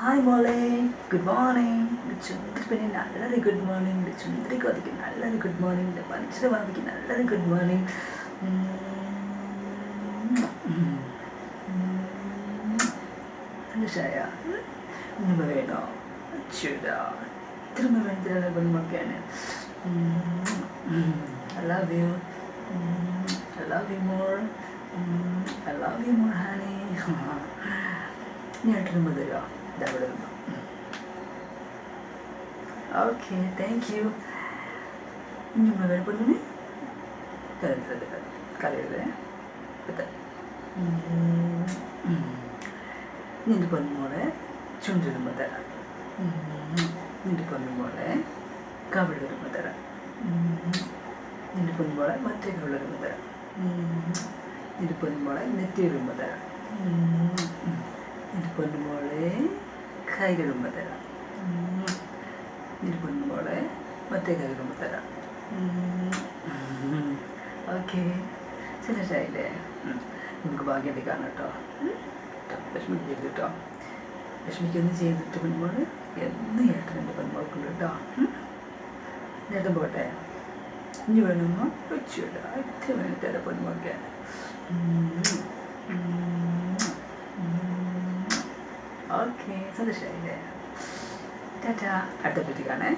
Hi മോളെ, good morning. ചുന്ദരിപ്പനി നല്ലൊരു good morning. ചുന്ദരി കൊതിക്ക് നല്ലൊരു ഗുഡ് മോർണിംഗ്. മനുഷ്യരെ ഭാവിക്ക് നല്ലൊരു ഗുഡ് മോർണിംഗ്. സന്തോഷമായ ഉമ്മ വേണോ? ചൂടാ ഇത്രയും വേണ്ടത്തിലുള്ള ഗുണമൊക്കെയാണ്. I love you. I love you more. I love you more, honey. ഞാൻ ഇട്ടിരുമ്പോൾ തരുമോ? ഇതവിടെ ഇരുന്നു. Okay, thank you. ഇനി ഉമ്മ വേണം പൊന്നിന് കലയില്ലേ നിന്റെ പൊന്നുമോളെ ചുണ്ടിടുമ്പോൾ തരാം. നിന്റെ പൊന്നുമോളെ കവിൾ വരുമ്പോൾ തരാം. നിന്റെ പൊന്നുമോളെ മറ്റേ കവിൾ വരുമ്പോൾ തരാം. നിന്റെ പൊന്നുമോളെ നെറ്റി വരുമ്പോൾ തരാം. നിന്റെ പൊന്നുമോളെ കൈ കഴുകുമ്പോൾ തരാം. നിന്റെ പൊന്നുമോളെ മറ്റേ കൈ കഴുകുമ്പോൾ തരാം. ഓക്കെ, ശരിയായില്ലേ? നമുക്ക് ഭാഗ്യത്തിൽ കാണാം കേട്ടോ. വിഷമിക്കരുത് കേട്ടോ. വിഷമിക്കൊന്നും ചെയ്തിട്ട് പൊന്നുമോള് എന്ന് ഏട്ടൻ എൻ്റെ പൊന്നുമോൾക്കുണ്ട് കേട്ടോ. നേട്ടം പോട്ടെ. ഇനി വേണമെന്നോ വെച്ചു കേട്ടോ. ഇത്ര വേണത്തേടെ പൊന്നുമോൾക്ക്. ഓക്കെ, സന്തോഷമായില്ലേ? ടാറ്റാ. അടുത്ത പറ്റി കാണേ.